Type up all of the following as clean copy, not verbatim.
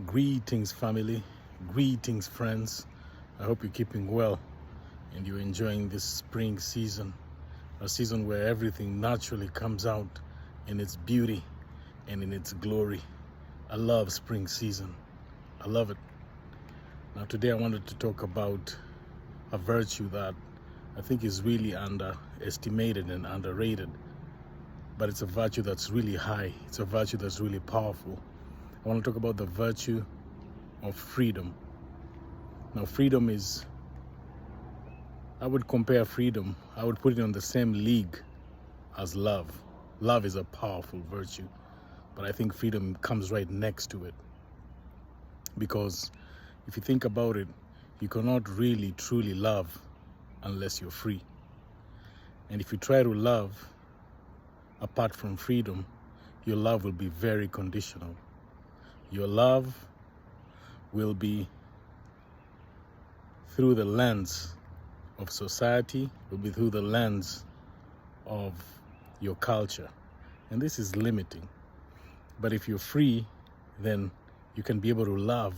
Greetings, family. Greetings, friends. I hope you're keeping well and you're enjoying this spring season, a season where everything naturally comes out in its beauty and in its glory. I love spring season. I love it. Now, today I wanted to talk about a virtue that I think is really underestimated and underrated, but it's a virtue that's really high. It's a virtue that's really powerful. I want to talk about the virtue of freedom. Now, freedom is, I would compare freedom, I would put it on the same league as love. Love is a powerful virtue, but I think freedom comes right next to it. Because if you think about it, you cannot really truly love unless you're free. And if you try to love apart from freedom, your love will be very conditional. Your love will be through the lens of society, will be through the lens of your culture. And this is limiting. But if you're free, then you can be able to love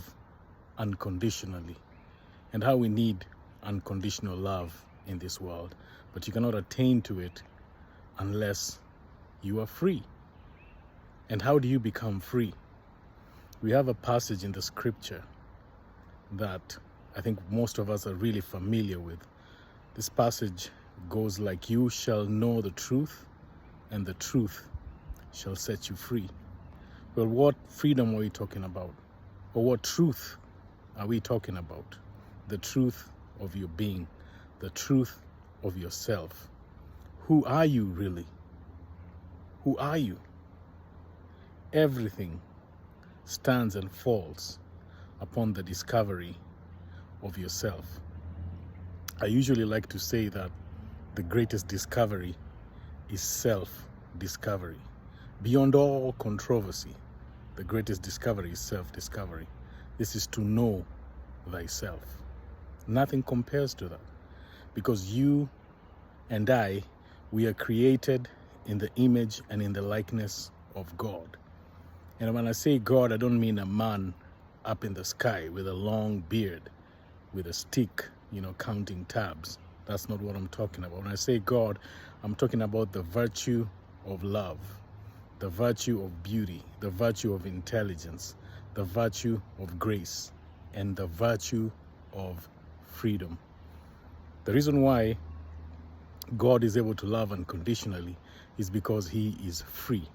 unconditionally. And how we need unconditional love in this world. But you cannot attain to it unless you are free. And how do you become free? We have a passage in the scripture that I think most of us are really familiar with. This passage goes like, "You shall know the truth, and the truth shall set you free." Well, what freedom are we talking about? Or what truth are we talking about? The truth of your being, the truth of yourself. Who are you really? Who are you? Everything stands and falls upon the discovery of yourself. I usually like to say that the greatest discovery is self-discovery. Beyond all controversy, the greatest discovery is self-discovery. This is to know thyself. Nothing compares to that. Because you and I, we are created in the image and in the likeness of God. And when I say God, I don't mean a man up in the sky with a long beard, with a stick, counting tabs. That's not what I'm talking about. When I say God, I'm talking about the virtue of love, the virtue of beauty, the virtue of intelligence, the virtue of grace, and the virtue of freedom. The reason why God is able to love unconditionally is because he is free.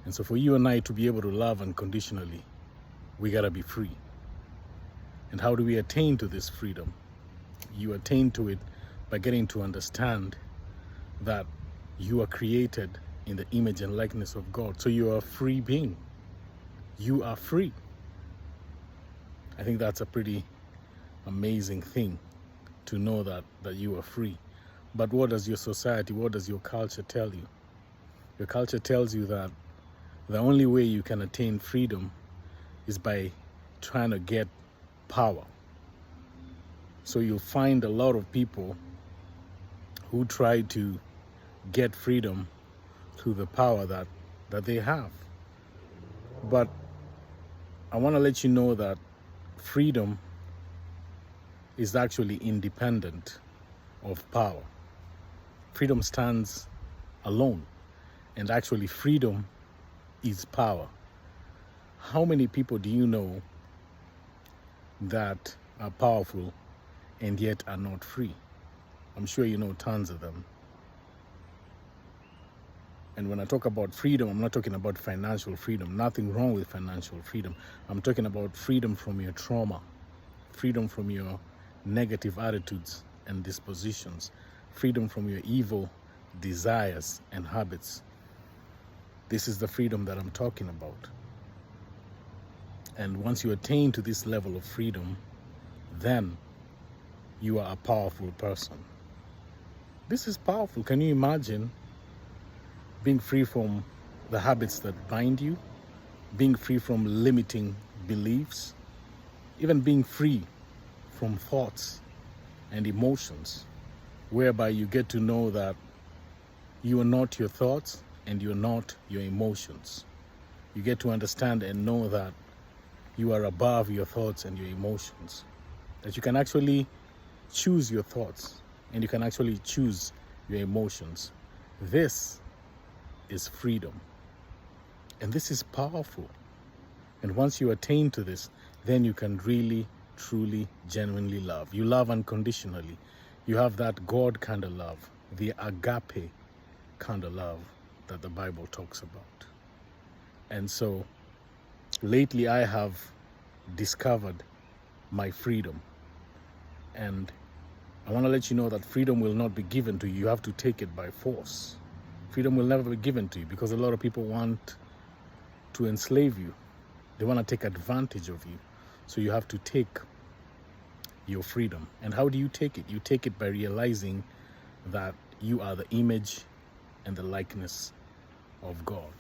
And so for you and I to be able to love unconditionally, we gotta be free. And how do we attain to this freedom? You attain to it by getting to understand that you are created in the image and likeness of God. So you are a free being. You are free. I think that's a pretty amazing thing to know that you are free. But what does your society, what does your culture tell you? Your culture tells you that the only way you can attain freedom is by trying to get power. So you'll find a lot of people who try to get freedom through the power that they have. But I want to let you know that freedom is actually independent of power. Freedom stands alone. And actually freedom is power. How many people do you know that are powerful and yet are not free? I'm sure you know tons of them. And when I talk about freedom, I'm not talking about financial freedom. Nothing wrong with financial freedom. I'm talking about freedom from your trauma, freedom from your negative attitudes and dispositions, freedom from your evil desires and habits. This is the freedom that I'm talking about. And once you attain to this level of freedom, then you are a powerful person. This is powerful. Can you imagine being free from the habits that bind you, being free from limiting beliefs, even being free from thoughts and emotions, whereby you get to know that you are not your thoughts and you're not your emotions. You get to understand and know that you are above your thoughts and your emotions, that you can actually choose your thoughts and you can actually choose your emotions. This is freedom. And this is powerful. And once you attain to this, then you can really, truly, genuinely love. You love unconditionally. You have that God kind of love, the agape kind of love that the Bible talks about. And so lately I have discovered my freedom. And I want to let you know that freedom will not be given to you. You have to take it by force. Freedom will never be given to you because a lot of people want to enslave you. They want to take advantage of you. So you have to take your freedom. And how do you take it? You take it by realizing that you are the image and the likeness of God.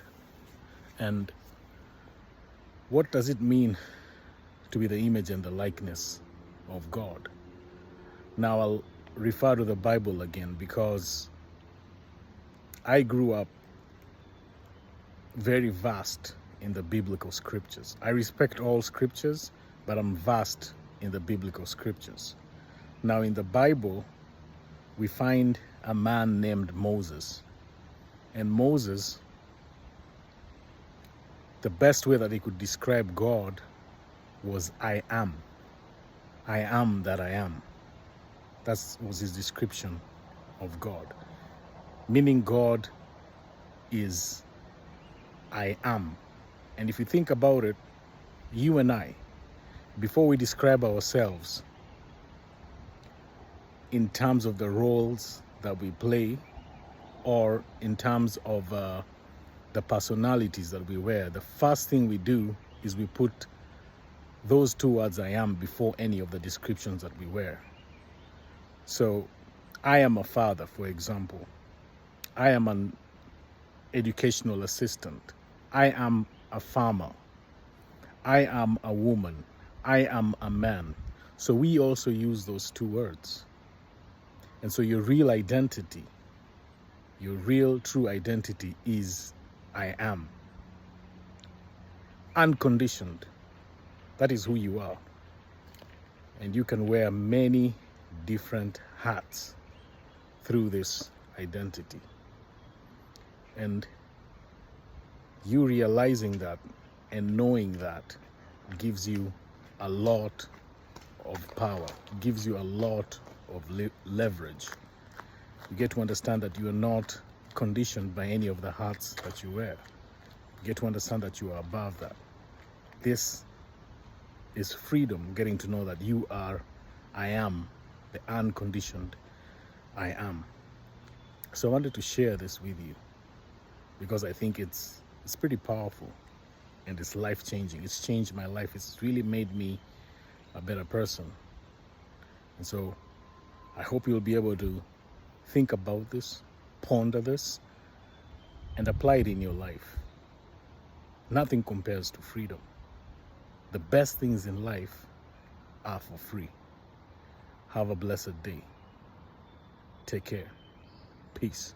And what does it mean to be the image and the likeness of God? Now I'll refer to the Bible again because I grew up very vast in the biblical scriptures. I respect all scriptures, but I'm vast in the biblical scriptures. Now in the Bible, we find a man named Moses. And Moses, the best way that he could describe God was I am. I am that I am. That was his description of God. Meaning God is I am. And if you think about it, you and I, before we describe ourselves in terms of the roles that we play or in terms of the personalities that we wear, the first thing we do is we put those two words I am before any of the descriptions that we wear. So I am a father, for example. I am an educational assistant. I am a farmer. I am a woman. I am a man. So we also use those two words. And so your real identity, your real true identity is I am. Unconditioned. That is who you are. And you can wear many different hats through this identity. And you realizing that and knowing that gives you a lot of power, gives you a lot of leverage. You get to understand that you are not conditioned by any of the hats that you wear. You get to understand that you are above that. This is freedom, getting to know that you are I am, the unconditioned I am. So I wanted to share this with you because I think it's pretty powerful and it's life-changing. It's changed my life. It's really made me a better person. And so I hope you'll be able to think about this, ponder this, and apply it in your life. Nothing compares to freedom. The best things in life are for free. Have a blessed day. Take care. Peace.